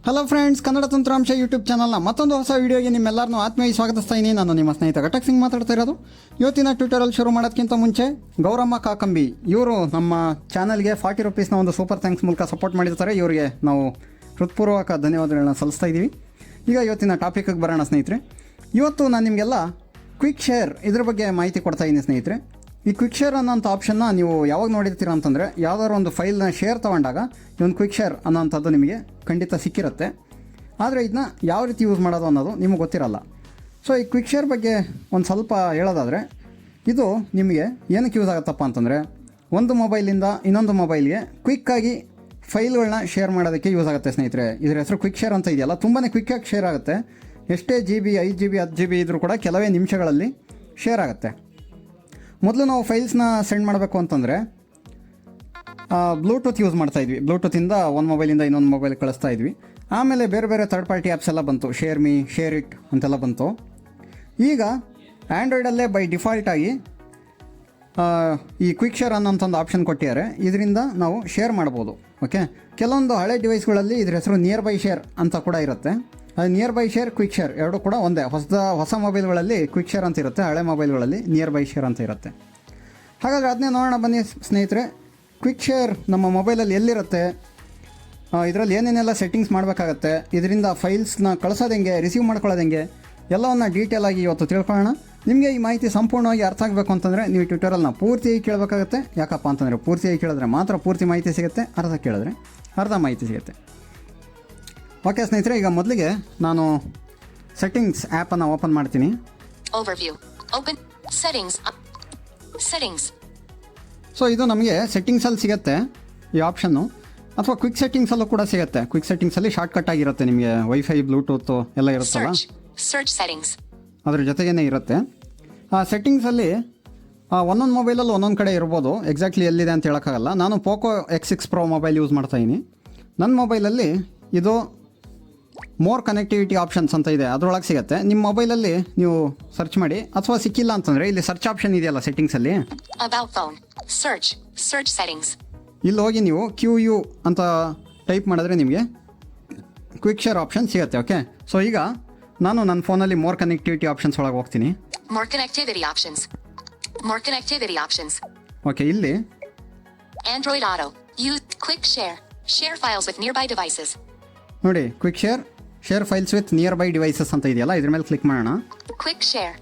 Hello friends, Kannada ತಂತ್ರಾಂಶ YouTube ಚಾನಲ್ನ ಮತ್ತೊಂದು ಹೊಸ ವೀಡಿಯೋಗೆ ನಿಮ್ಮೆಲ್ಲರನ್ನೂ ಆತ್ಮೀಯ ಸ್ವಾಗತಿಸ್ತಾ ಇದ್ದೀನಿ. ನಾನು ನಿಮ್ಮ ಸ್ನೇಹಿತ ಘಟಕ್ ಸಿಂಗ್ ಮಾತಾಡ್ತಾ ಇರೋದು. ಇವತ್ತಿನ ಟ್ಯೂಟೋರಿಯಲ್ ಶುರು ಮಾಡೋದಕ್ಕಿಂತ ಮುಂಚೆ ಗೌರಮ್ಮ ಕಾಕಂಬಿ ಇವರು ನಮ್ಮ ಚಾನಲ್ಗೆ 40 ರೂಪೀಸ್ನ ಒಂದು ಸೂಪರ್ ಥ್ಯಾಂಕ್ಸ್ ಮೂಲಕ ಸಪೋರ್ಟ್ ಮಾಡಿರ್ತಾರೆ. ಇವರಿಗೆ ನಾವು ಹೃತ್ಪೂರ್ವಕ ಧನ್ಯವಾದಗಳನ್ನ ಸಲ್ಲಿಸ್ತಾ ಇದ್ದೀವಿ. ಈಗ ಇವತ್ತಿನ ಟಾಪಿಕ್ಗೆ ಬರೋಣ ಸ್ನೇಹಿತರೆ. ಇವತ್ತು ನಾನು ನಿಮಗೆಲ್ಲ ಕ್ವಿಕ್ ಶೇರ್ ಇದ್ರ ಬಗ್ಗೆ ಮಾಹಿತಿ ಕೊಡ್ತಾ ಇದ್ದೀನಿ ಸ್ನೇಹಿತರೆ. ಈ ಕ್ವಿಕ್ ಶೇರ್ ಅನ್ನೋಂಥ ಆಪ್ಷನ್ನ ನೀವು ಯಾವಾಗ ನೋಡಿರ್ತೀರ ಅಂತಂದರೆ, ಯಾವುದಾದ್ರು ಒಂದು ಫೈಲ್ನ ಶೇರ್ ತೊಗೊಂಡಾಗ ಈ ಒಂದು ಕ್ವಿಕ್ ಶೇರ್ ಅನ್ನೋಂಥದ್ದು ನಿಮಗೆ ಖಂಡಿತ ಸಿಕ್ಕಿರುತ್ತೆ. ಆದರೆ ಇದನ್ನ ಯಾವ ರೀತಿ ಯೂಸ್ ಮಾಡೋದು ಅನ್ನೋದು ನಿಮಗೆ ಗೊತ್ತಿರಲ್ಲ. ಸೊ ಈ ಕ್ವಿಕ್ ಶೇರ್ ಬಗ್ಗೆ ಒಂದು ಸ್ವಲ್ಪ ಹೇಳೋದಾದರೆ, ಇದು ನಿಮಗೆ ಏನಕ್ಕೆ ಯೂಸ್ ಆಗುತ್ತಪ್ಪ ಅಂತಂದರೆ, ಒಂದು ಮೊಬೈಲಿಂದ ಇನ್ನೊಂದು ಮೊಬೈಲ್ಗೆ ಕ್ವಿಕ್ಕಾಗಿ ಫೈಲ್ಗಳನ್ನ ಶೇರ್ ಮಾಡೋದಕ್ಕೆ ಯೂಸ್ ಆಗುತ್ತೆ ಸ್ನೇಹಿತರೆ. ಇದರ ಹೆಸರು ಕ್ವಿಕ್ ಶೇರ್ ಅಂತ ಇದೆಯಲ್ಲ, ತುಂಬಾ ಕ್ವಿಕ್ಕಾಗಿ ಶೇರ್ ಆಗುತ್ತೆ. ಎಷ್ಟೇ GB 5 GB 10 GB ಇದ್ದರೂ ಕೂಡ ಕೆಲವೇ ನಿಮಿಷಗಳಲ್ಲಿ ಶೇರ್ ಆಗುತ್ತೆ. ಮೊದಲು ನಾವು ಫೈಲ್ಸ್ನ ಸೆಂಡ್ ಮಾಡಬೇಕು ಅಂತಂದರೆ ಬ್ಲೂಟೂತ್ ಯೂಸ್ ಮಾಡ್ತಾಯಿದ್ವಿ. ಬ್ಲೂಟೂತಿಂದ ಒಂದು ಮೊಬೈಲಿಂದ ಇನ್ನೊಂದು ಮೊಬೈಲ್ ಕಳಿಸ್ತಾ ಇದ್ವಿ. ಆಮೇಲೆ ಬೇರೆ ಬೇರೆ ಥರ್ಡ್ ಪಾರ್ಟಿ ಆ್ಯಪ್ಸ್ ಎಲ್ಲ ಬಂತು, ಶೇರ್ ಮೀ, ಶೇರ್ ಇಟ್ ಅಂತೆಲ್ಲ ಬಂತು. ಈಗ ಆ್ಯಂಡ್ರಾಯ್ಡಲ್ಲೇ ಬೈ ಡಿಫಾಲ್ಟಾಗಿ ಈ ಕ್ವಿಕ್ ಶೇರ್ ಅನ್ನೋಂಥದ್ದು ಆಪ್ಷನ್ ಕೊಟ್ಟಿದ್ದಾರೆ. ಇದರಿಂದ ನಾವು ಶೇರ್ ಮಾಡ್ಬೋದು. ಓಕೆ, ಕೆಲವೊಂದು ಹಳೆ ಡಿವೈಸ್ಗಳಲ್ಲಿ ಇದ್ರ ಹೆಸರು ನಿಯರ್ ಬೈ ಶೇರ್ ಅಂತ ಕೂಡ ಇರುತ್ತೆ. ಅದು near by share, quick share ಎರಡು ಕೂಡ ಒಂದೇ. ಹೊಸ ಮೊಬೈಲ್ಗಳಲ್ಲಿ ಕ್ವಿಕ್ ಶೇರ್ ಅಂತ ಇರುತ್ತೆ, ಹಳೆ ಮೊಬೈಲ್ಗಳಲ್ಲಿ ನಿಯರ್ ಬೈ ಶೇರ್ ಅಂತ ಇರುತ್ತೆ. ಹಾಗಾದರೆ ಅದನ್ನೇ ನೋಡೋಣ ಬನ್ನಿ ಸ್ನೇಹಿತರೆ. ಕ್ವಿಕ್ ಶೇರ್ ನಮ್ಮ ಮೊಬೈಲಲ್ಲಿ ಎಲ್ಲಿರುತ್ತೆ, ಇದರಲ್ಲಿ ಏನೇನೆಲ್ಲ ಸೆಟ್ಟಿಂಗ್ಸ್ ಮಾಡಬೇಕಾಗತ್ತೆ, ಇದರಿಂದ ಫೈಲ್ಸ್ನ ಕಳಿಸೋದು ಹೆಂಗೆ, ರಿಸೀವ್ ಮಾಡ್ಕೊಳ್ಳೋದು ಹೆಂಗೆ, ಎಲ್ಲವನ್ನು ಡೀಟೇಲಾಗಿ ಇವತ್ತು ತಿಳ್ಕೊಳ್ಳೋಣ. ನಿಮಗೆ ಈ ಮಾಹಿತಿ ಸಂಪೂರ್ಣವಾಗಿ ಅರ್ಥ ಆಗಬೇಕು ಅಂತಂದರೆ ನೀವು ಟ್ಯೂಟೋರಿಯಲ್ನ ಪೂರ್ತಿಯಾಗಿ ಕೇಳಬೇಕಾಗತ್ತೆ. ಯಾಕಪ್ಪ ಅಂತಂದರೆ ಪೂರ್ತಿಯಾಗಿ ಕೇಳಿದ್ರೆ ಮಾತ್ರ ಪೂರ್ತಿ ಮಾಹಿತಿ ಸಿಗುತ್ತೆ, ಅರ್ಧ ಕೇಳಿದ್ರೆ ಅರ್ಧ ಮಾಹಿತಿ ಸಿಗುತ್ತೆ. ಓಕೆ ಸ್ನೇಹಿತರೆ, ಈಗ ಮೊದಲಿಗೆ ನಾನು ಸೆಟ್ಟಿಂಗ್ಸ್ ಆ್ಯಪನ್ನು ಓಪನ್ ಮಾಡ್ತೀನಿ. ಸೊ ಇದು ನಮಗೆ ಸೆಟ್ಟಿಂಗ್ಸಲ್ಲಿ ಸಿಗುತ್ತೆ ಈ ಆಪ್ಷನ್ನು, ಅಥವಾ ಕ್ವಿಕ್ ಸೆಟ್ಟಿಂಗ್ಸಲ್ಲೂ ಕೂಡ ಸಿಗುತ್ತೆ. ಕ್ವಿಕ್ ಸೆಟ್ಟಿಂಗ್ಸಲ್ಲಿ ಶಾರ್ಟ್ಕಟ್ ಆಗಿರುತ್ತೆ, ನಿಮಗೆ ವೈಫೈ, ಬ್ಲೂಟೂತ್ ಎಲ್ಲ ಇರುತ್ತಲ್ಲ, ಅದ್ರ ಜೊತೆಗೇ ಇರುತ್ತೆ. ಆ ಸೆಟ್ಟಿಂಗ್ಸಲ್ಲಿ ಒಂದೊಂದು ಮೊಬೈಲಲ್ಲಿ ಒಂದೊಂದು ಕಡೆ ಇರ್ಬೋದು, ಎಕ್ಸಾಕ್ಟ್ಲಿ ಎಲ್ಲಿದೆ ಅಂತ ಹೇಳೋಕ್ಕಾಗಲ್ಲ. ನಾನು Poco X6 Pro mobile use ಮಾಡ್ತಾಯಿದ್ದೀನಿ. ನನ್ನ ಮೊಬೈಲಲ್ಲಿ ಇದು ಮೋರ್ ಕನೆಕ್ಟಿವಿಟಿ ಆಪ್ಷನ್ಸ್ ಅಂತ ಇದೆ, ಅದರೊಳಗೆ ಸಿಗುತ್ತೆ. ನಿಮ್ಮ ಮೊಬೈಲಲ್ಲಿ ನೀವು ಸರ್ಚ್ ಮಾಡಿ, ಅಥವಾ ಸಿಕ್ಕಿಲ್ಲ ಅಂತಂದರೆ ಇಲ್ಲಿ ಸರ್ಚ್ ಆಪ್ಷನ್ ಇದೆಯಲ್ಲ ಸೆಟ್ಟಿಂಗ್ಸಲ್ಲಿ, ಇಲ್ಲಿ ಹೋಗಿ ನೀವು QU ಅಂತ ಟೈಪ್ ಮಾಡಿದ್ರೆ ನಿಮಗೆ ಕ್ವಿಕ್ ಶೇರ್ ಆಪ್ಷನ್ ಸಿಗುತ್ತೆ. ಓಕೆ, ಸೊ ಈಗ ನಾನು ನನ್ನ ಫೋನಲ್ಲಿ ಮೋರ್ ಕನೆಕ್ಟಿವಿಟಿ ಆಪ್ಷನ್ಸ್ ಒಳಗೆ ಹೋಗ್ತೀನಿ. ಓಕೆ, ಇಲ್ಲಿ Android auto use quick share files with nearby devices. ನೋಡಿ, quick share files with nearby devices ಅಂತ ಇದೆಯಲ್ಲ, ಇದ್ರ ಮೇಲೆ ಕ್ಲಿಕ್ ಮಾಡೋಣ. ಕ್ವಿಕ್ ಶೇರ್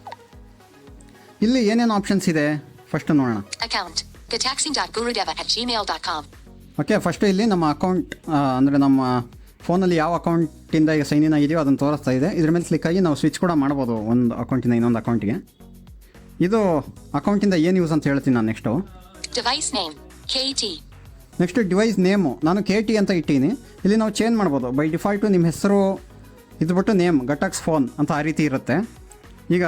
ಇಲ್ಲಿ ಏನೇನು ಆಪ್ಷನ್ಸ್ ಇದೆ ಫಸ್ಟ್ ನೋಡೋಣ. Account getaxing.gurudev@gmail.com. ಓಕೆ, ಫಸ್ಟು ಇಲ್ಲಿ ನಮ್ಮ ಅಕೌಂಟ್ ಅಂದರೆ ನಮ್ಮ ಫೋನಲ್ಲಿ ಯಾವ ಅಕೌಂಟಿಂದ ಈಗ ಸೈನ್ ಇನ್ ಆಗಿದೆಯೋ ಅದನ್ನು ತೋರಿಸ್ತಾ ಇದೆ. ಇದ್ರ ಮೇಲೆ ಕ್ಲಿಕ್ ಆಗಿ ನಾವು ಸ್ವಿಚ್ ಕೂಡ ಮಾಡ್ಬೋದು ಒಂದು ಅಕೌಂಟಿಂದ ಇನ್ನೊಂದು ಅಕೌಂಟಿಗೆ. ಇದು ಅಕೌಂಟಿಂದ ಏನು ಯೂಸ್ ಅಂತ ಹೇಳ್ತೀನಿ ನಾನು. Device name KT. Next device name ನಾನು KT ಅಂತ ಇಟ್ಟೀನಿ. ಇಲ್ಲಿ ನಾವು ಚೇಂಜ್ ಮಾಡ್ಬೋದು. ಬೈ ಡಿಫಾಲ್ಟು ನಿಮ್ಮ ಹೆಸರು ಇದು ಬಿಟ್ಟು ನೇಮ್ ಗಟಕ್ಸ್ ಫೋನ್ ಅಂತ ಆ ರೀತಿ ಇರುತ್ತೆ. ಈಗ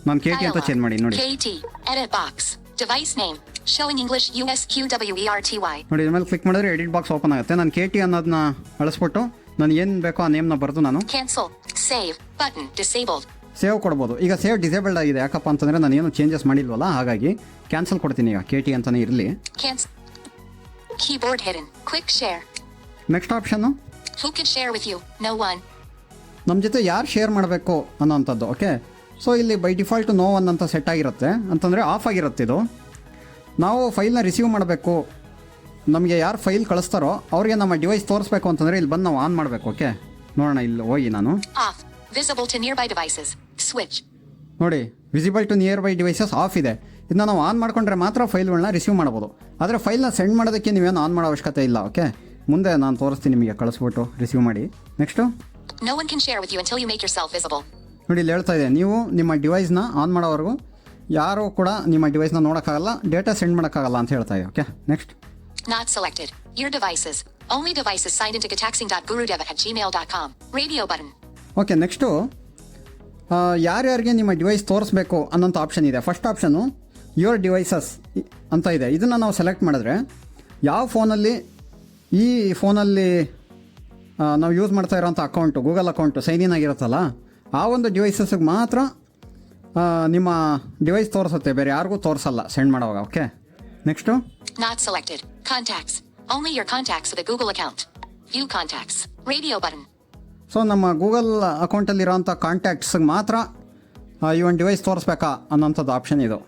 ನಾನು KT ಅಂತ ಚೇಂಜ್ ಮಾಡಿ ನೋಡಿ. KT edit box device name showing English USQWERTY. ನೋಡಿ, ಇದ್ರ ಮೇಲೆ ಕ್ಲಿಕ್ ಮಾಡಿದ್ರೆ ಎಡಿಟ್ ಬಾಕ್ಸ್ ಓಪನ್ ಆಗುತ್ತೆ. ನಾನು KT ಅನ್ನೋದನ್ನ ಅಳಿಸ್ಬಿಟ್ಟು ನಾನು ಏನು ಬೇಕೋ ಆ ನೇಮ್ನ ಬರೆದು ನಾನು cancel save button disabled save ಕೊಡ್ಬೋದು. ಈಗ ಸೇವ್ ಡಿಸೇಬಲ್ಡ್ ಆಗಿದೆ, ಯಾಕಪ್ಪ ಅಂತಂದರೆ ನಾನು ಏನು ಚೇಂಜಸ್ ಮಾಡಿಲ್ವಲ್ಲ, ಹಾಗಾಗಿ ಕ್ಯಾನ್ಸಲ್ ಕೊಡ್ತೀನಿ. ಈಗ KT ಅಂತಲೇ ಇರಲಿ. keyboard hidden quick share. Next option who can share with you no one. ನಮ್ಮ ಜೊತೆ ಯಾರು ಶೇರ್ ಮಾಡಬೇಕು ಅನ್ನೋವಂಥದ್ದು. ಓಕೆ, ಸೊ ಇಲ್ಲಿ ಬೈ ಡಿಫಾಲ್ಟ್ ನೋ ಒನ್ ಅಂತ ಸೆಟ್ ಆಗಿರುತ್ತೆ, ಅಂತಂದರೆ ಆಫ್ ಆಗಿರುತ್ತೆ. ಇದು ನಾವು ಫೈಲ್ನ ರಿಸೀವ್ ಮಾಡಬೇಕು, ನಮಗೆ ಯಾರು ಫೈಲ್ ಕಳಿಸ್ತಾರೋ ಅವ್ರಿಗೆ ನಮ್ಮ ಡಿವೈಸ್ ತೋರಿಸ್ಬೇಕು ಅಂತಂದರೆ ಇಲ್ಲಿ ಬಂದು ನಾವು ಆನ್ ಮಾಡಬೇಕು. ಓಕೆ, ನೋಡೋಣ, ಇಲ್ಲಿ ಹೋಗಿ ನಾನು off visible to nearby devices switch. ನೋಡಿ, visible to nearby devices off ಇದೆ. ಇದನ್ನ ನಾವು ಆನ್ ಮಾಡ್ಕೊಂಡ್ರೆ ಮಾತ್ರ ಫೈಲ್ಗಳನ್ನ ರಿಸೀವ್ ಮಾಡ್ಬೋದು. ಆದರೆ ಫೈಲ್ನ ಸೆಂಡ್ ಮಾಡೋದಕ್ಕೆ ನೀವೇನು ಆನ್ ಮಾಡೋ ಅವಶ್ಯಕತೆ ಇಲ್ಲ. ಓಕೆ, ಮುಂದೆ ನಾನು ತೋರಿಸ್ತೀನಿ ನಿಮಗೆ, ಕಳಿಸ್ಬಿಟ್ಟು ರಿಸೀವ್ ಮಾಡಿ. Next no one can share with you until you make yourself visible. ನೋಡಿ, ಇಲ್ಲಿ ಹೇಳ್ತಾ ಇದೆ, ನೀವು ನಿಮ್ಮ ಡಿವೈಸ್ನ ಆನ್ ಮಾಡೋವರೆಗೂ ಯಾರೂ ಕೂಡ ನಿಮ್ಮ ಡಿವೈಸ್ನ ನೋಡೋಕ್ಕಾಗಲ್ಲ, ಡೇಟಾ ಸೆಂಡ್ ಮಾಡೋಕ್ಕಾಗಲ್ಲ ಅಂತ ಹೇಳ್ತಾ ಇದೆ. Okay, next not selected your devices only devices signed into getaxing.gurudev@gmail.com radio button. Okay, next ಯಾರ್ಯಾರಿಗೆ ನಿಮ್ಮ ಡಿವೈಸ್ ತೋರಿಸ್ಬೇಕು ಅನ್ನೋಂಥ ಆಪ್ಷನ್ ಇದೆ. ಫಸ್ಟ್ ಆಪ್ಷನು ಯುವರ್ ಡಿವೈಸಸ್ ಅಂತ ಇದೆ. ಇದನ್ನು ನಾವು ಸೆಲೆಕ್ಟ್ ಮಾಡಿದ್ರೆ ಯಾವ ಫೋನಲ್ಲಿ ಈ ಫೋನಲ್ಲಿ ನಾವು ಯೂಸ್ ಮಾಡ್ತಾ ಇರೋಂಥ account, Google account sign in ಆಗಿರುತ್ತಲ್ಲ, ಆ ಒಂದು ಡಿವೈಸಸ್ಗೆ ಮಾತ್ರ ನಿಮ್ಮ ಡಿವೈಸ್ ತೋರಿಸುತ್ತೆ, ಬೇರೆ ಯಾರಿಗೂ ತೋರಿಸಲ್ಲ ಸೆಂಡ್ ಮಾಡುವಾಗ. Okay, next not selected contacts only your contacts with a Google account view contacts radio button. So ನಮ್ಮ ಗೂಗಲ್ ಅಕೌಂಟಲ್ಲಿರೋಂಥ ಕಾಂಟ್ಯಾಕ್ಟ್ಸ್ಗೆ ಮಾತ್ರ ಈ ಒಂದು ಡಿವೈಸ್ ತೋರಿಸ್ಬೇಕಾ ಅನ್ನೋಂಥದ್ದು ಆಪ್ಷನ್ ಇದು.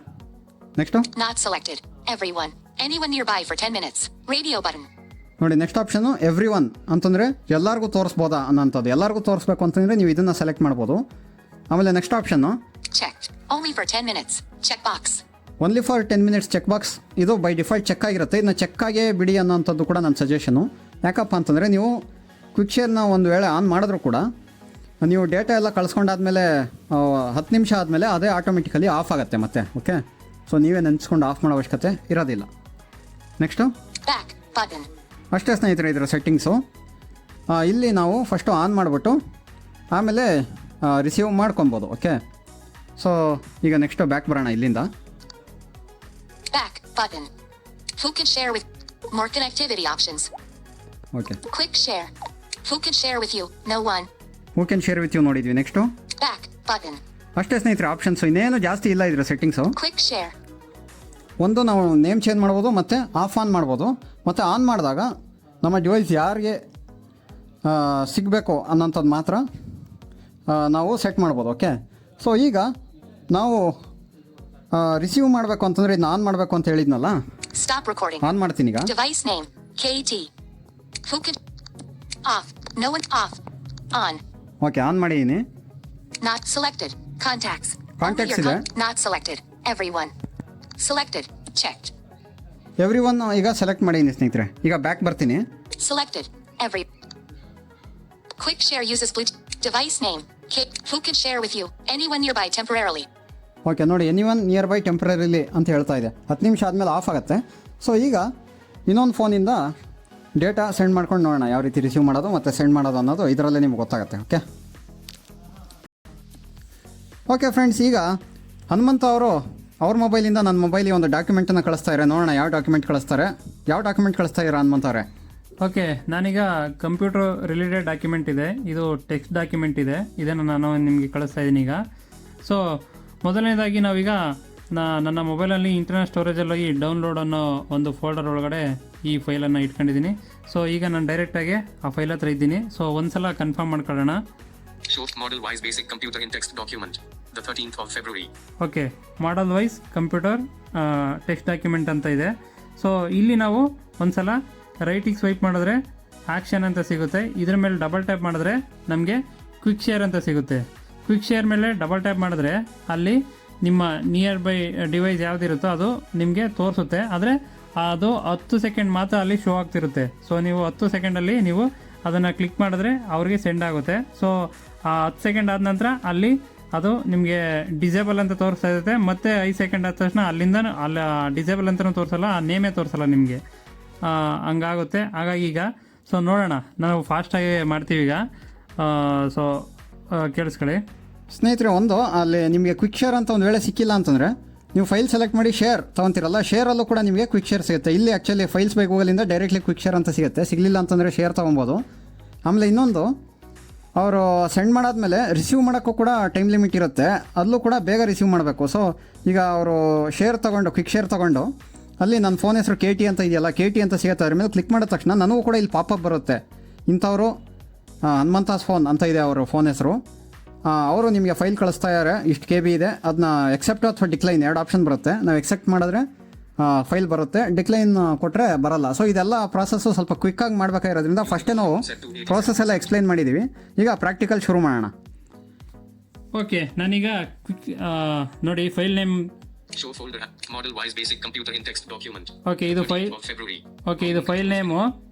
Next Not selected. Everyone. Anyone nearby for 10 minutes. Radio button. ನೋಡಿ, next option every one ಅಂತಂದರೆ ಎಲ್ಲರಿಗೂ ತೋರಿಸ್ಬೋದಾ ಅನ್ನೋಂಥದ್ದು. ಎಲ್ಲರಿಗೂ ತೋರಿಸ್ಬೇಕು ಅಂತಂದರೆ ನೀವು ಇದನ್ನು ಸೆಲೆಕ್ಟ್ ಮಾಡ್ಬೋದು. ಆಮೇಲೆ ನೆಕ್ಸ್ಟ್ ಆಪ್ಷನ್ನು Checked. Only for 10 minutes. Checkbox. Only for 10 minutes check box. ಇದು ಬೈ ಡಿಫಾಲ್ಟ್ ಚೆಕ್ ಆಗಿರುತ್ತೆ. ಇದನ್ನ ಚೆಕ್ ಆಗೇ ಬಿಡಿ ಅನ್ನೋಂಥದ್ದು ಕೂಡ ನನ್ನ ಸಜೆಷನು. ಯಾಕಪ್ಪ ಅಂತಂದರೆ ನೀವು ಕ್ವಿಕ್ ಶೇರ್ನ ಒಂದು ವೇಳೆ ಆನ್ ಮಾಡಿದ್ರೂ ಕೂಡ ನೀವು ಡೇಟಾ ಎಲ್ಲ ಕಳ್ಸ್ಕೊಂಡಾದ್ಮೇಲೆ 10 ನಿಮಿಷ ಆದಮೇಲೆ ಅದೇ ಆಟೋಮೆಟಿಕಲಿ ಆಫ್ ಆಗುತ್ತೆ ಮತ್ತೆ. ಓಕೆ, ಸೊ ನೀವೇ ನೆನೆಸ್ಕೊಂಡು ಆಫ್ ಮಾಡೋ ಅವಶ್ಯಕತೆ ಇರೋದಿಲ್ಲ. Next Back button. ಅಷ್ಟೇ ಸ್ನೇಹಿತರೆ ಇದರ ಸೆಟ್ಟಿಂಗ್ಸು. ಇಲ್ಲಿ ನಾವು ಫಸ್ಟು ಆನ್ ಮಾಡಿಬಿಟ್ಟು ಆಮೇಲೆ ರಿಸೀವ್ ಮಾಡ್ಕೊಬೋದು. ಓಕೆ, ಸೊ ಈಗ ನೆಕ್ಸ್ಟು ಬ್ಯಾಕ್ ಬರೋಣ ಇಲ್ಲಿಂದ. Back button. Who can share with more connectivity options? Okay, Quick share. Who can share with you? No one. Who can share with you ನೋಡಿದ್ವಿ. Next Back button. ಅಷ್ಟೇ ಸ್ನೇಹಿತರೆ options, ಇನ್ನೇನು ಜಾಸ್ತಿ ಇಲ್ಲ ಇದರ ಸೆಟ್ಟಿಂಗ್ಸು. Quick share. ಒಂದು ನಾವು name change ಮಾಡ್ಬೋದು ಮತ್ತು ಆಫ್ ಆನ್ ಮಾಡ್ಬೋದು. ಮತ್ತು ಆನ್ ಮಾಡಿದಾಗ ನಮ್ಮ ಡಿವೈಸ್ ಯಾರಿಗೆ ಸಿಗಬೇಕು ಅನ್ನೋಂಥದ್ದು ಮಾತ್ರ ನಾವು ಸೆಟ್ ಮಾಡ್ಬೋದು. ಓಕೆ, ಸೊ ಈಗ ನಾವು ರಿಸೀವ್ ಮಾಡಬೇಕು ಅಂತಂದರೆ ಇದನ್ನ ಆನ್ ಮಾಡಬೇಕು ಅಂತ ಹೇಳಿದ್ನಲ್ಲ, Stop recording. ಆನ್ ಮಾಡ್ತೀನಿ ಈಗ. Device name. KT. Who can off. No one off. On. Okay, on ಮಾಡಿದ್ದೀನಿ. Not selected. Contacts. Contacts Only your ಇದೆ. Not selected. Everyone. Selected. Checked. Every one ಈಗ ಸೆಲೆಕ್ಟ್ ಮಾಡಿದ್ದೀನಿ ಸ್ನೇಹಿತರೆ. ಈಗ ಬ್ಯಾಕ್ ಬರ್ತೀನಿ. Selected. Every. Quick share uses Bluetooth. Device name. Who can share with you? Anyone nearby temporarily. Okay, ನೋಡಿ, anyone near by ಟೆಂಪ್ರರಿಲಿ ಅಂತ ಹೇಳ್ತಾ ಇದೆ. 10 ನಿಮಿಷ ಆದಮೇಲೆ ಆಫ್ ಆಗುತ್ತೆ. ಸೊ ಈಗ ಇನ್ನೊಂದು ಫೋನಿಂದ ಡೇಟಾ ಸೆಂಡ್ ಮಾಡ್ಕೊಂಡು ನೋಡೋಣ ಯಾವ ರೀತಿ ರಿಸೀವ್ ಮಾಡೋದು ಮತ್ತು ಸೆಂಡ್ ಮಾಡೋದು ಅನ್ನೋದು ಇದರಲ್ಲೇ ನಿಮ್ಗೆ ಗೊತ್ತಾಗುತ್ತೆ. ಓಕೆ ಫ್ರೆಂಡ್ಸ್, ಈಗ ಹನುಮಂತ ಅವರು ಅವ್ರ ಮೊಬೈಲಿಂದ ನನ್ನ ಮೊಬೈಲಿಗೆ ಒಂದು ಡಾಕ್ಯುಮೆಂಟನ್ನು ಕಳಿಸ್ತಾ ಇದ್ದಾರೆ. ನೋಡೋಣ ಯಾವ ಡಾಕ್ಯುಮೆಂಟ್ ಕಳಿಸ್ತಾರೆ. ಯಾವ ಡಾಕ್ಯುಮೆಂಟ್ ಕಳಿಸ್ತಾ ಇದ್ದಾರೆ ಹನುಮಂತ ಅವರೇ? ಓಕೆ, ನಾನೀಗ ಕಂಪ್ಯೂಟರ್ ರಿಲೇಟೆಡ್ ಡಾಕ್ಯುಮೆಂಟ್ ಇದೆ, ಇದು ಟೆಕ್ಸ್ಟ್ ಡಾಕ್ಯುಮೆಂಟ್ ಇದೆ, ಇದನ್ನು ನಾನು ನಿಮಗೆ ಕಳಿಸ್ತಾ ಇದ್ದೀನಿ ಈಗ. ಸೊ ಮೊದಲನೇದಾಗಿ ನಾವೀಗ ನನ್ನ ಮೊಬೈಲಲ್ಲಿ ಇಂಟರ್ನಲ್ ಸ್ಟೋರೇಜಲ್ಲಿ ಹೋಗಿ ಡೌನ್ಲೋಡ್ ಅನ್ನೋ ಒಂದು ಫೋಲ್ಡರ್ ಒಳಗಡೆ ಈ ಫೈಲನ್ನು ಇಟ್ಕೊಂಡಿದ್ದೀನಿ. ಸೊ ಈಗ ನಾನು ಡೈರೆಕ್ಟಾಗಿ ಆ ಫೈಲ್ ಹತ್ರ ಇದ್ದೀನಿ. ಸೊ ಒಂದ್ಸಲ ಕನ್ಫರ್ಮ್ ಮಾಡ್ಕೊಳ್ಳೋಣ. Short model wise basic computer in text document, the 13th of February. Okay, model wise computer text document ಅಂತ ಇದೆ. ಸೊ ಇಲ್ಲಿ ನಾವು ಒಂದ್ಸಲ ರೈಟಿಗೆ ಸ್ವೈಪ್ ಮಾಡಿದ್ರೆ ಆ್ಯಕ್ಷನ್ ಅಂತ ಸಿಗುತ್ತೆ. ಇದ್ರ ಮೇಲೆ ಡಬಲ್ ಟ್ಯಾಪ್ ಮಾಡಿದ್ರೆ ನಮಗೆ ಕ್ವಿಕ್ ಶೇರ್ ಅಂತ ಸಿಗುತ್ತೆ. ಕ್ವಿಕ್ ಶೇರ್ ಮೇಲೆ ಡಬಲ್ ಟ್ಯಾಪ್ ಮಾಡಿದ್ರೆ ಅಲ್ಲಿ ನಿಮ್ಮ ನಿಯರ್ ಬೈ ಡಿವೈಸ್ ಯಾವುದಿರುತ್ತೋ ಅದು ನಿಮಗೆ ತೋರಿಸುತ್ತೆ. ಆದರೆ ಅದು 10 ಸೆಕೆಂಡ್ ಮಾತ್ರ ಅಲ್ಲಿ ಶೋ ಆಗ್ತಿರುತ್ತೆ. ಸೊ ನೀವು 10 ಸೆಕೆಂಡಲ್ಲಿ ನೀವು ಅದನ್ನು ಕ್ಲಿಕ್ ಮಾಡಿದ್ರೆ ಅವ್ರಿಗೆ ಸೆಂಡ್ ಆಗುತ್ತೆ. ಸೊ ಆ 10 ಸೆಕೆಂಡ್ ಆದ ನಂತರ ಅಲ್ಲಿ ಅದು ನಿಮಗೆ ಡಿಸೇಬಲ್ ಅಂತ ತೋರಿಸ್ತಾ ಇರುತ್ತೆ. ಮತ್ತು 5 ಸೆಕೆಂಡ್ ಆದ ತಕ್ಷಣ ಅಲ್ಲಿಂದ ಅಲ್ಲಿ ಡಿಸೇಬಲ್ ಅಂತಲೂ ತೋರಿಸಲ್ಲ, ಆ ನೇಮೇ ತೋರಿಸಲ್ಲ ನಿಮಗೆ, ಹಂಗಾಗುತ್ತೆ. ಹಾಗಾಗಿ ಈಗ ಸೊ ನೋಡೋಣ, ನಾವು ಫಾಸ್ಟಾಗಿ ಮಾಡ್ತೀವಿ ಈಗ. ಸೊ ಕೇಳಿಸ್ಕೊಳ್ಳಿ ಸ್ನೇಹಿತರೆ, ಒಂದು ಅಲ್ಲಿ ನಿಮಗೆ ಕ್ವಿಕ್ ಶೇರ್ ಅಂತ ಒಂದು ವೇಳೆ ಸಿಕ್ಕಿಲ್ಲ ಅಂತಂದರೆ ನೀವು ಫೈಲ್ ಸೆಲೆಕ್ಟ್ ಮಾಡಿ ಶೇರ್ ತೊಗೊತೀರಲ್ಲ, ಶೇರಲ್ಲೂ ಕೂಡ ನಿಮಗೆ ಕ್ವಿಕ್ ಶೇರ್ ಸಿಗುತ್ತೆ. ಇಲ್ಲಿ ಆ್ಯಕ್ಚುಲಿ ಫೈಲ್ಸ್ ಬೈ ಗೂಗಲಿಂದ ಡೈರೆಕ್ಟ್ಲಿ ಕ್ವಿಕ್ ಶೇರ್ ಅಂತ ಸಿಗುತ್ತೆ. ಸಿಗಲಿಲ್ಲ ಅಂತಂದರೆ ಶೇರ್ ತೊಗೊಬೋದು. ಆಮೇಲೆ ಇನ್ನೊಂದು, ಅವರು ಸೆಂಡ್ ಮಾಡಾದ್ಮೇಲೆ ರಿಸೀವ್ ಮಾಡೋಕ್ಕೂ ಕೂಡ ಟೈಮ್ ಲಿಮಿಟ್ ಇರುತ್ತೆ, ಅಲ್ಲೂ ಕೂಡ ಬೇಗ ರಿಸೀವ್ ಮಾಡಬೇಕು. ಸೊ ಈಗ ಅವರು ಶೇರ್ ತೊಗೊಂಡು ಕ್ವಿಕ್ ಶೇರ್ ತೊಗೊಂಡು ಅಲ್ಲಿ ನನ್ನ ಫೋನ್ ಹೆಸರು KT ಅಂತ ಇದೆಯಲ್ಲ, KT ಅಂತ ಸಿಗುತ್ತೆ. ಅದ್ರ ಮೇಲೆ ಕ್ಲಿಕ್ ಮಾಡಿದ ತಕ್ಷಣ ನನಗೂ ಕೂಡ ಇಲ್ಲಿ ಪಾಪಪ್ ಬರುತ್ತೆ, ಇಂಥವರು ಹನುಮಂತಾಸ್ ಫೋನ್ ಅಂತ ಇದೆ ಅವರು ಫೋನ್ ಹೆಸರು. ಅವರು ನಿಮಗೆ ಫೈಲ್ ಕಳಿಸ್ತಾ ಇದ್ದಾರೆ, ಇಷ್ಟು KB ಇದೆ, ಅದನ್ನ ಎಕ್ಸೆಪ್ಟ್ ಅಥವಾ ಡಿಕ್ಲೈನ್ 2 ಆಪ್ಷನ್ ಬರುತ್ತೆ. ನಾವು ಎಕ್ಸೆಪ್ಟ್ ಮಾಡಿದ್ರೆ ಫೈಲ್ ಬರುತ್ತೆ, ಡಿಕ್ಲೈನ್ ಕೊಟ್ಟರೆ ಬರಲ್ಲ. ಸೊ ಇದೆಲ್ಲ ಪ್ರಾಸೆಸ್ಸು ಸ್ವಲ್ಪ ಕ್ವಿಕ್ಕಾಗಿ ಮಾಡಬೇಕಾಗಿರೋದ್ರಿಂದ ಫಸ್ಟೇ ನಾವು ಪ್ರಾಸೆಸ್ ಎಲ್ಲ ಎಕ್ಸ್ಪ್ಲೈನ್ ಮಾಡಿದ್ದೀವಿ. ಈಗ ಪ್ರಾಕ್ಟಿಕಲ್ ಶುರು ಮಾಡೋಣ. ಓಕೆ, ನಾನೀಗ ಕ್ವಿಕ್ ನೋಡಿ file name Show folder model wise basic computer in text document. Okay, ಇದು file 13th of February. Okay, ಇದು ಫೈಲ್ ನೇಮು.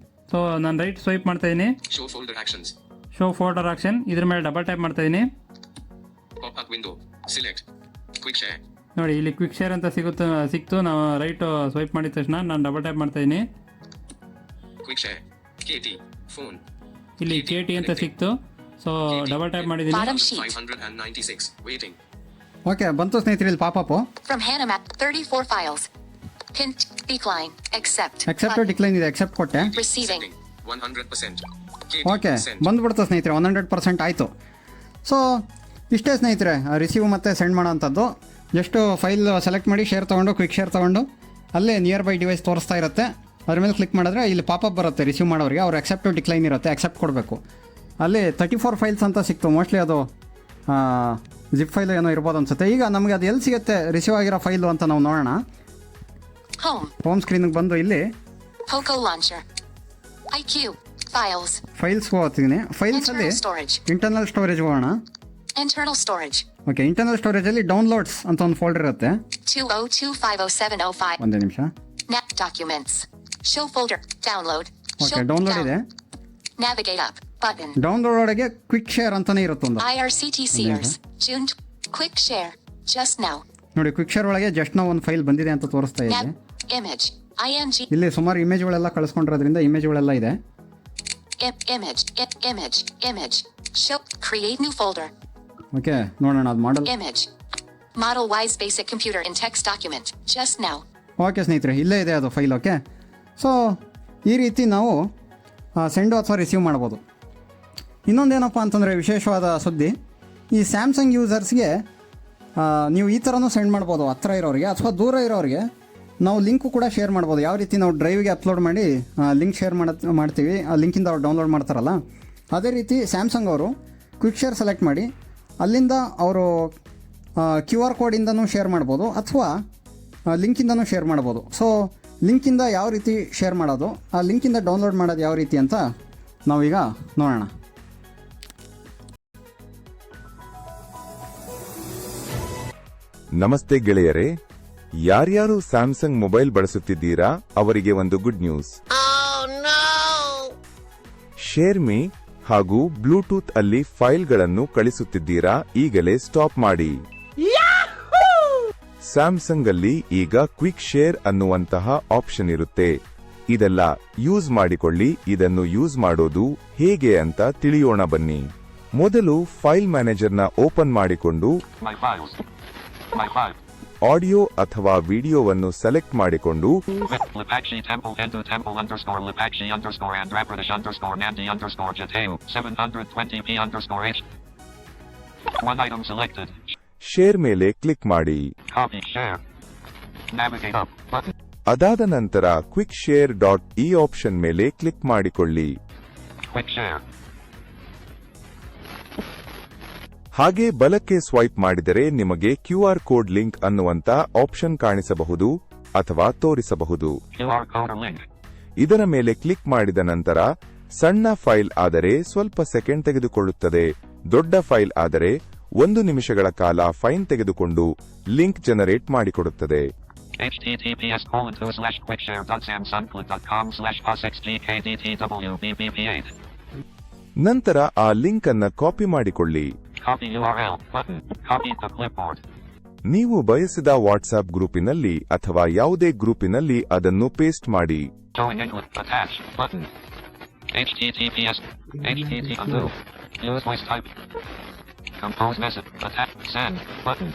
ಸೊ ನಾನು ರೈಟ್ ಸ್ವೈಪ್ ಮಾಡ್ತಾ ಇದ್ದೀನಿ. Show folder actions. Show folder action, ಇದ್ರ ಮೇಲೆ ಡಬಲ್ ಟ್ಯಾಪ್ ಮಾಡ್ತಾ ಇದ್ದೀನಿ. Pop up window. Select. Quick share. ನೋಡಿ ಇಲ್ಲಿ ಕ್ವಿಕ್ ಶೇರ್ ಅಂತ ಸಿಕ್ತು. ನಾವು ರೈಟ್ ಸ್ವೈಪ್ ಮಾಡಿದ ತಕ್ಷಣ ನಾನು ಡಬಲ್ ಟ್ಯಾಪ್ ಮಾಡ್ತಾ ಇದ್ದೀನಿ. Quick share. KT. Phone. ಇಲ್ಲಿ KT ಅಂತ ಸಿಕ್ತು. ಸೊ ಡಬಲ್ ಟ್ಯಾಪ್ ಮಾಡಿದ್ದೀನಿ. Bottom sheet. 596. Waiting. ಓಕೆ, ಬಂತು ಸ್ನೇಹಿತರೆ ಇಲ್ಲಿ popup. From Hannah Map. 34 files. Pin. Decline. Accept. Accept decline ಇದೆ, ಎಕ್ಸೆಪ್ಟ್ ಕೊಟ್ಟೆ. Receiving. Sending. 100%. KT. Okay, Sent. ಬಂದುಬಿಡ್ತು ಸ್ನೇಹಿತರೆ, 100% ಆಯಿತು. ಸೊ ಇಷ್ಟೇ ಸ್ನೇಹಿತರೆ ರಿಸೀವ್ ಮತ್ತು ಸೆಂಡ್ ಮಾಡೋವಂಥದ್ದು. ಎಷ್ಟು ಫೈಲ್ ಸೆಲೆಕ್ಟ್ ಮಾಡಿ ಶೇರ್ ತೊಗೊಂಡು ಕ್ವಿಕ್ ಶೇರ್ ತೊಗೊಂಡು ಅಲ್ಲೇ ನಿಯರ್ ಬೈ ಡಿವೈಸ್ ತೋರಿಸ್ತಾ ಇರುತ್ತೆ, ಅದ್ರ ಮೇಲೆ ಕ್ಲಿಕ್ ಮಾಡಿದ್ರೆ ಇಲ್ಲಿ ಪಾಪಪ್ ಬರುತ್ತೆ ರಿಸೀವ್ ಮಾಡೋರಿಗೆ. ಅವ್ರು ಎಕ್ಸೆಪ್ಟ್ ಡಿಕ್ಲೈನ್ ಇರುತ್ತೆ, ಎಕ್ಸೆಪ್ಟ್ ಕೊಡಬೇಕು. ಅಲ್ಲಿ 34 ಫೈಲ್ಸ್ ಅಂತ ಸಿಕ್ತು. ಮೋಸ್ಟ್ಲಿ ಅದು ಜಿಪ್ ಫೈಲು ಏನೋ ಇರ್ಬೋದು ಅನ್ಸುತ್ತೆ. ಈಗ ನಮಗೆ ಅದು ಎಲ್ಲಿ ಸಿಗುತ್ತೆ ರಿಸೀವ್ ಆಗಿರೋ ಫೈಲು ಅಂತ ನಾವು ನೋಡೋಣ. ಹೋಮ್ ಸ್ಕ್ರೀನ್ಗೆ ಬಂದು ಇಲ್ಲಿ Poco Launcher. IQ. Files. Files ಹೋಗ್ತೀನಿ. ಫೈಲ್ಸಲ್ಲಿ Internal storage. ಇಂಟರ್ನಲ್ ಸ್ಟೋರೇಜ್ ಹೋಗೋಣ. Internal storage. ಓಕೆ, ಇಂಟರ್ನಲ್ ಸ್ಟೋರೇಜಲ್ಲಿ ಡೌನ್ಲೋಡ್ಸ್ ಅಂತ ಒಂದು ಫೋಲ್ಡರ್ ಇರುತ್ತೆ. 202500705. ಒಂದೇ ನಿಮಿಷ. Net documents. Show folder. Download. Okay, Show download down. ಇದೆ. Navigate up. Button. ಡೌನ್ಲೋಡ್ ಒಳಗೆ ಕ್ವಿಕ್ ಶೇರ್ ಅಂತಾನೆ ಇರುತ್ತೆ ಒಂದು. IRCT Sears. June. Quick share. Just now. ನೋಡಿ, ಕ್ವಿಕ್ ಶೇರ್ ಒಳಗೆ ಜಸ್ಟ್ ನಾವು ಒಂದು ಫೈಲ್ ಬಂದಿದೆ ಅಂತ ತೋರಿಸ್ತಾ ಇದೆ. Image. ING. ಇಲ್ಲಿ ಸುಮಾರು ಇಮೇಜ್ಗಳೆಲ್ಲ ಕಳಿಸ್ಕೊಂಡಿರೋದ್ರಿಂದ ಇಮೇಜ್ಗಳೆಲ್ಲ ಇದೆ. Image. Show. Create new folder. Okay, ನೋಡೋಣ ಅದು ಮಾಡಲ್. Image. Model Wise Basic Computer in Text Document. Just now. Okay ಸ್ನೇಹಿತರೆ, ಇಲ್ಲೇ ಇದೆ ಅದು ಫೈಲ್. ಓಕೆ, ಸೊ ಈ ರೀತಿ ನಾವು ಸೆಂಡು ಅಥವಾ ರಿಸೀವ್ ಮಾಡ್ಬೋದು. ಇನ್ನೊಂದೇನಪ್ಪ ಅಂತಂದರೆ ವಿಶೇಷವಾದ ಸುದ್ದಿ, ಈ ಸ್ಯಾಮ್ಸಂಗ್ ಯೂಸರ್ಸ್ಗೆ ನೀವು ಈ ಥರನೂ ಸೆಂಡ್ ಮಾಡ್ಬೋದು. ಹತ್ರ ಇರೋರಿಗೆ ಅಥವಾ ದೂರ ಇರೋರಿಗೆ ನಾವು ಲಿಂಕು ಕೂಡ ಶೇರ್ ಮಾಡ್ಬೋದು. ಯಾವ ರೀತಿ ನಾವು ಡ್ರೈವಿಗೆ ಅಪ್ಲೋಡ್ ಮಾಡಿ ಲಿಂಕ್ ಶೇರ್ ಮಾಡ್ತೀವಿ, ಆ ಲಿಂಕಿಂದ ಅವ್ರು ಡೌನ್ಲೋಡ್ ಮಾಡ್ತಾರಲ್ಲ, ಅದೇ ರೀತಿ ಸ್ಯಾಮ್ಸಂಗ್ ಅವರು ಕ್ವಿಕ್ ಶೇರ್ ಸೆಲೆಕ್ಟ್ ಮಾಡಿ ಅಲ್ಲಿಂದ ಅವರು QR ಕೋಡಿಂದನೂ ಶೇರ್ ಮಾಡ್ಬೋದು ಅಥವಾ ಲಿಂಕಿಂದನೂ ಶೇರ್ ಮಾಡ್ಬೋದು. ಸೊ ಲಿಂಕಿಂದ ಯಾವ ರೀತಿ ಶೇರ್ ಮಾಡೋದು, ಆ ಲಿಂಕಿಂದ ಡೌನ್ಲೋಡ್ ಮಾಡೋದು ಯಾವ ರೀತಿ ಅಂತ ನಾವೀಗ ನೋಡೋಣ. ನಮಸ್ತೆ ಗೆಳೆಯರೇ, ಯಾರ್ಯಾರು ಸ್ಯಾಮ್ಸಂಗ್ ಮೊಬೈಲ್ ಬಳಸುತ್ತಿದ್ದೀರಾ ಅವರಿಗೆ ಒಂದು ಗುಡ್ ನ್ಯೂಸ್. ಶೇರ್ ಮೀ ಹಾಗೂ ಬ್ಲೂಟೂತ್ ಅಲ್ಲಿ ಫೈಲ್ಗಳನ್ನು ಕಳಿಸುತ್ತಿದ್ದೀರಾ, ಈಗಲೇ ಸ್ಟಾಪ್ ಮಾಡಿ. ಸ್ಯಾಮ್ಸಂಗ್ ಅಲ್ಲಿ ಈಗ ಕ್ವಿಕ್ ಶೇರ್ ಅನ್ನುವಂತಹ ಆಪ್ಷನ್ ಇರುತ್ತೆ. ಇದೆಲ್ಲ ಯೂಸ್ ಮಾಡಿಕೊಳ್ಳಿ. ಇದನ್ನು ಯೂಸ್ ಮಾಡೋದು ಹೇಗೆ ಅಂತ ತಿಳಿಯೋಣ ಬನ್ನಿ. ಮೊದಲು ಫೈಲ್ ಮ್ಯಾನೇಜರ್ನ ಓಪನ್ ಮಾಡಿಕೊಂಡು My files. My file. Audio ಅಥವಾ ವಿಡಿಯೋವನ್ನು ಸೆಲೆಕ್ಟ್ ಮಾಡಿಕೊಂಡು Lipakshi Temple Hindu Temple underscore Lipakshi underscore Andhra Pradesh underscore Nandi underscore Jateu 720p underscore H. One item selected. Share ಮೇಲೆ ಕ್ಲಿಕ್ ಮಾಡಿ. Copy share. Navigate up button. ಅದಾದ ನಂತರ quick share .e option ಮೇಲೆ click ಮಾಡಿಕೊಳ್ಳಿ. Quick share. ಹಾಗೆ ಬಲಕ್ಕೆ swipe ಮಾಡಿದರೆ ನಿಮಗೆ QR ಕೋಡ್ ಲಿಂಕ್ ಅನ್ನುವಂತ ಆಪ್ಷನ್ ಕಾಣಿಸಬಹುದು ಅಥವಾ ತೋರಿಸಬಹುದು. QR code or link. ಇದರ ಮೇಲೆ ಕ್ಲಿಕ್ ಮಾಡಿದ ನಂತರ ಸಣ್ಣ ಫೈಲ್ ಆದರೆ ಸ್ವಲ್ಪ ಸೆಕೆಂಡ್ ತೆಗೆದುಕೊಳ್ಳುತ್ತದೆ, ದೊಡ್ಡ ಫೈಲ್ ಆದರೆ 1 ನಿಮಿಷಗಳ ಕಾಲ ಫೈನ್ ತೆಗೆದುಕೊಂಡು ಲಿಂಕ್ ಜನರೇಟ್ ಮಾಡಿಕೊಡುತ್ತದೆ. https://quickshare.samsung.com/us6gkdtwbbp8. ನಂತರ ಆ ಲಿಂಕ್ ಅನ್ನ ಕಾಪಿ ಮಾಡಿಕೊಳ್ಳಿ. Copy URL button. Copy to clipboard. ನೀವು ಬಯಸಿದ ವಾಟ್ಸ್ಆಪ್ ಗ್ರೂಪಿನಲ್ಲಿ ಅಥವಾ ಯಾವುದೇ ಗ್ರೂಪಿನಲ್ಲಿ ಅದನ್ನು ಪೇಸ್ಟ್ ಮಾಡಿ. Showing English attach button. https undo. Use voice type. Compose message attach send button.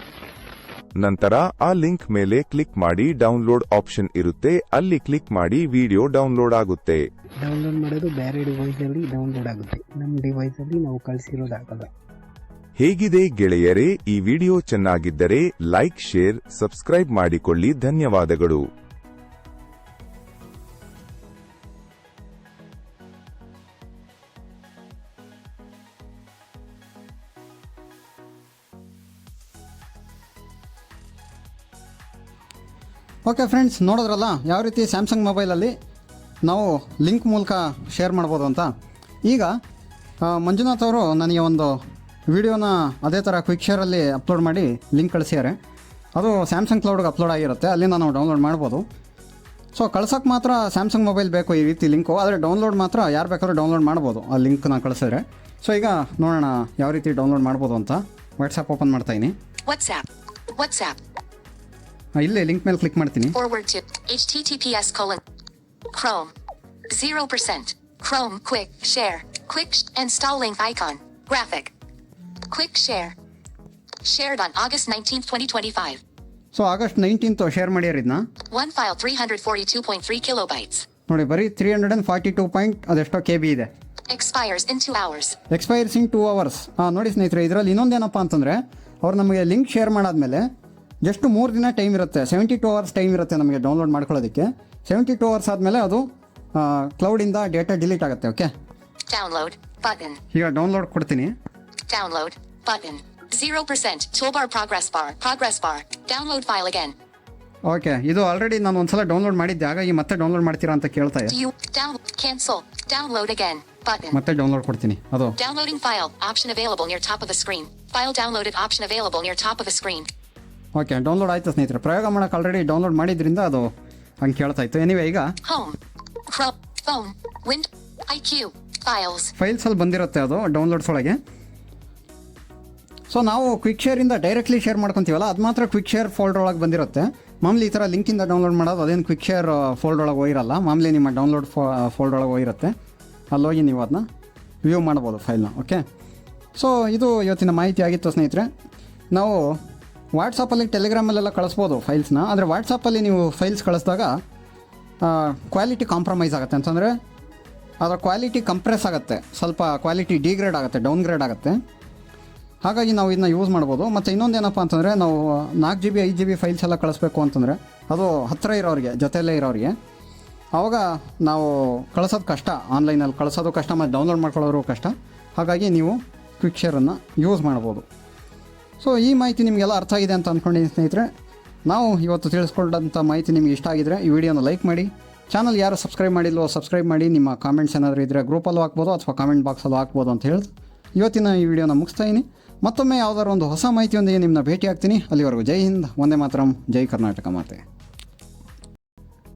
ನಂತರ ಆ ಲಿಂಕ್ ಮೇಲೆ ಕ್ಲಿಕ್ ಮಾಡಿ ಡೌನ್ಲೋಡ್ ಆಪ್ಷನ್ ಇರುತ್ತೆ, ಅಲ್ಲಿ ಕ್ಲಿಕ್ ಮಾಡಿ ವಿಡಿಯೋ ಡೌನ್ಲೋಡ್ ಆಗುತ್ತೆ. ಡೌನ್ಲೋಡ್ ಮಾಡೋದು ಬೇರೆ ಡಿವೈಸಲ್ಲಿ ಡೌನ್ಲೋಡ್ ಆಗುತ್ತೆ, ನಮ್ಮ ಡಿವೈಸಲ್ಲಿ ನಾವು ಕಳಿಸಿರೋದಾಗಲ್ಲ. ಹೇಗಿದೆ ಗೆಳೆಯರೇ, ಈ ವಿಡಿಯೋ ಚೆನ್ನಾಗಿದ್ದರೆ ಲೈಕ್, ಶೇರ್, ಸಬ್ಸ್ಕ್ರೈಬ್ ಮಾಡಿಕೊಳ್ಳಿ. ಧನ್ಯವಾದಗಳು. ಓಕೆ ಫ್ರೆಂಡ್ಸ್, ನೋಡಿದ್ರಲ್ಲ ಯಾವ ರೀತಿ ಸ್ಯಾಮ್ಸಂಗ್ ಮೊಬೈಲಲ್ಲಿ ನಾವು ಲಿಂಕ್ ಮೂಲಕ ಶೇರ್ ಮಾಡ್ಬೋದು ಅಂತ. ಈಗ ಮಂಜುನಾಥ್ ಅವರು ನನಗೆ ಒಂದು ವಿಡಿಯೋನ ಅದೇ ಥರ ಕ್ವಿಕ್ ಶೇರಲ್ಲಿ ಅಪ್ಲೋಡ್ ಮಾಡಿ ಲಿಂಕ್ ಕಳಿಸಿದ್ದಾರೆ. ಅದು ಸ್ಯಾಮ್ಸಂಗ್ ಕ್ಲೌಡ್ಗೆ ಅಪ್ಲೋಡ್ ಆಗಿರುತ್ತೆ, ಅಲ್ಲಿಂದ ನಾವು ಡೌನ್ಲೋಡ್ ಮಾಡ್ಬೋದು. ಸೊ ಕಳ್ಸೋಕ್ಕೆ ಮಾತ್ರ ಸ್ಯಾಮ್ಸಂಗ್ ಮೊಬೈಲ್ ಬೇಕು ಈ ರೀತಿ ಲಿಂಕು, ಆದರೆ ಡೌನ್ಲೋಡ್ ಮಾತ್ರ ಯಾರು ಬೇಕಾದ್ರೂ ಡೌನ್ಲೋಡ್ ಮಾಡ್ಬೋದು ಆ ಲಿಂಕ್ನ ಕಳಿಸಿದ್ರೆ. ಸೊ ಈಗ ನೋಡೋಣ ಯಾವ ರೀತಿ ಡೌನ್ಲೋಡ್ ಮಾಡ್ಬೋದು ಅಂತ. ವಾಟ್ಸಪ್ ಓಪನ್ ಮಾಡ್ತಾಯಿನಿ. WhatsApp. ಇಲ್ಲೇ ಲಿಂಕ್ ಮೇಲೆ ಕ್ಲಿಕ್ ಮಾಡ್ತೀನಿ. Forward to https://Chrome 0% Chrome quick share install link icon graphic quick share shared on August 19th 2025. So August 19th share ಮಾಡ್ಯಾರ ಇದನ್ನ. One file 342.3 kilobytes. ನೋಡಿ, ಬರೀ 342 ಅದೆಷ್ಟೋ KB ಇದೆ. Expires in 2 hours. ಎಕ್ಸ್ಪೈರ್ಸ್ in 2 hours. ನೋಡಿ ಸ್ನೇಹಿತರೆ, ಇದರಲ್ಲಿ ಇನ್ನೊಂದೇನಪ್ಪ ಅಂತಂದರೆ ಅವ್ರು ನಮಗೆ ಲಿಂಕ್ ಶೇರ್ ಮಾಡಾದ್ಮೇಲೆ ಜಸ್ಟ್ 3 ದಿನ ಟೈಮ್ ಇರುತ್ತೆ, 72 hours ಟೈಮ್ ಇರುತ್ತೆ ನಮಗೆ ಡೌನ್ಲೋಡ್ ಮಾಡ್ಕೊಳ್ಳೋದಕ್ಕೆ. 72 hours ಆದಮೇಲೆ ಅದು ಕ್ಲೌಡಿಂದ ಡೇಟಾ ಡಿಲೀಟ್ ಆಗುತ್ತೆ. Okay, Download button. ಈಗ ಡೌನ್ಲೋಡ್ ಕೊಡ್ತೀನಿ. Download button. 0% toolbar progress bar. Download file again. Okay, ಇದು ಆಲ್ರೆಡಿ ನಾನು ಒಂದ್ಸಲ ಡೌನ್ಲೋಡ್ ಮಾಡಿದ್ದೆ, ಹಾಗಾಗಿ ಮತ್ತೆ ಡೌನ್ಲೋಡ್ ಮಾಡ್ತೀರಾ ಅಂತ ಕೇಳ್ತಾ ಇದೆ. Do you cancel? Download again button. ಮತ್ತೆ ಡೌನ್ಲೋಡ್ ಕೊಡ್ತೀನಿ. ಅದು Downloading file option available near top of the screen. File downloaded option available near top of the screen. Okay, download ಆಯ್ತು ಸ್ನೇಹಿತರೆ. ಪ್ರಯೋಗ ಮಾಡೋಕೆ ಆಲ್ರೆಡಿ ಡೌನ್ಲೋಡ್ ಮಾಡಿದ್ರಿಂದ ಅದು ಹಂಗೆ ಕೇಳ್ತಾ ಇತ್ತು. ಎನಿವೆ, ಈಗ Home, Chrome, phone, Wind, IQ, files. ಫೈಲ್ಸಲ್ಲಿ ಬಂದಿರುತ್ತೆ ಅದು ಡೌನ್ಲೋಡ್ಸ್ ಒಳಗೆ. ಸೊ ನಾವು ಕ್ವಿಕ್ ಶೇರಿಂದ ಡೈರೆಕ್ಟ್ಲಿ ಶೇರ್ ಮಾಡ್ಕೊತೀವಲ್ಲ, ಅದು ಮಾತ್ರ ಕ್ವಿಕ್ ಶೇರ್ ಫೋಲ್ಡರ್ ಒಳಗೆ ಬಂದಿರುತ್ತೆ. ಮಾಮೂಲಿ ಈ ಥರ ಲಿಂಕಿಂದ ಡೌನ್ಲೋಡ್ ಮಾಡೋದು ಅದೇನು ಕ್ವಿಕ್ ಶೇರ್ ಫೋಲ್ಡರ್ ಒಳಗೆ ಹೋಗಿರಲ್ಲ. ಮಾಮೂಲಿ ನಿಮ್ಮ ಡೌನ್ಲೋಡ್ ಫೋಲ್ಡರ್ ಒಳಗೆ ಹೋಗಿರುತ್ತೆ. ಅಲ್ಲೋಗಿ ನೀವು ಅದನ್ನ ವ್ಯೂ ಮಾಡ್ಬೋದು ಫೈಲ್ನ. ಓಕೆ, ಸೊ ಇದು ಇವತ್ತಿನ ಮಾಹಿತಿ ಆಗಿತ್ತು ಸ್ನೇಹಿತರೆ. ನಾವು ವಾಟ್ಸಪ್ಪಲ್ಲಿ ಟೆಲಿಗ್ರಾಮಲ್ಲೆಲ್ಲ ಕಳಿಸ್ಬೋದು ಫೈಲ್ಸ್ನ, ಆದರೆ ವಾಟ್ಸಪ್ಪಲ್ಲಿ ನೀವು ಫೈಲ್ಸ್ ಕಳಿಸಿದಾಗ ಕ್ವಾಲಿಟಿ ಕಾಂಪ್ರಮೈಸ್ ಆಗುತ್ತೆ. ಅಂತಂದರೆ ಅದರ ಕ್ವಾಲಿಟಿ ಕಂಪ್ರೆಸ್ ಆಗುತ್ತೆ, ಸ್ವಲ್ಪ ಕ್ವಾಲಿಟಿ ಡಿಗ್ರೇಡ್ ಆಗುತ್ತೆ, ಡೌನ್ಗ್ರೇಡ್ ಆಗುತ್ತೆ. ಹಾಗಾಗಿ ನಾವು ಇದನ್ನ ಯೂಸ್ ಮಾಡ್ಬೋದು. ಮತ್ತು ಇನ್ನೊಂದು ಏನಪ್ಪ ಅಂತಂದರೆ, ನಾವು 4 GB 5 GB ಫೈಲ್ಸ್ ಎಲ್ಲ ಕಳಿಸ್ಬೇಕು ಅಂತಂದರೆ ಅದು ಹತ್ತಿರ ಇರೋರಿಗೆ, ಜೊತೆಯಲ್ಲೇ ಇರೋರಿಗೆ, ಆವಾಗ ನಾವು ಕಳಿಸೋದು ಕಷ್ಟ, ಆನ್ಲೈನಲ್ಲಿ ಕಳಿಸೋದು ಕಷ್ಟ, ಮತ್ತು ಡೌನ್ಲೋಡ್ ಮಾಡ್ಕೊಳ್ಳೋರು ಕಷ್ಟ. ಹಾಗಾಗಿ ನೀವು ಕ್ವಿಕ್ ಶೇರನ್ನು ಯೂಸ್ ಮಾಡ್ಬೋದು. ಸೊ ಈ ಮಾಹಿತಿ ನಿಮಗೆಲ್ಲ ಅರ್ಥ ಆಗಿದೆ ಅಂತ ಅಂದ್ಕೊಂಡಿದ್ದೀನಿ ಸ್ನೇಹಿತರೆ. ನಾವು ಇವತ್ತು ತಿಳಿಸ್ಕೊಂಡಂಥ ಮಾಹಿತಿ ನಿಮಗೆ ಇಷ್ಟ ಆಗಿದರೆ ಈ ವಿಡಿಯೋನ ಲೈಕ್ ಮಾಡಿ. ಚಾನಲ್ ಯಾರು ಸಬ್ಸ್ಕ್ರೈಬ್ ಮಾಡಿಲ್ವೋ ಸಬ್ಸ್ಕ್ರೈಬ್ ಮಾಡಿ. ನಿಮ್ಮ ಕಾಮೆಂಟ್ಸ್ ಏನಾದರೂ ಇದ್ದರೆ ಗ್ರೂಪಲ್ಲೂ ಹಾಕ್ಬೋದು ಅಥವಾ ಕಾಮೆಂಟ್ ಬಾಕ್ಸಲ್ಲೂ ಹಾಕ್ಬೋದು ಅಂತ ಹೇಳಿ ಇವತ್ತಿನ ಈ ವಿಡಿಯೋನ ಮುಗಿಸ್ತಾ ಇದ್ದೀನಿ. ಮತ್ತೊಮ್ಮೆ ಯಾವುದಾದ್ರು ಒಂದು ಹೊಸ ಮಾಹಿತಿಯೊಂದಿಗೆ ನಿಮ್ಮನ್ನ ಭೇಟಿ ಆಗ್ತೀನಿ. ಅಲ್ಲಿವರೆಗೂ ಜೈ ಹಿಂದ್, ವಂದೇ ಮಾತರಂ, ಜೈ ಕರ್ನಾಟಕ ಮಾತೆ.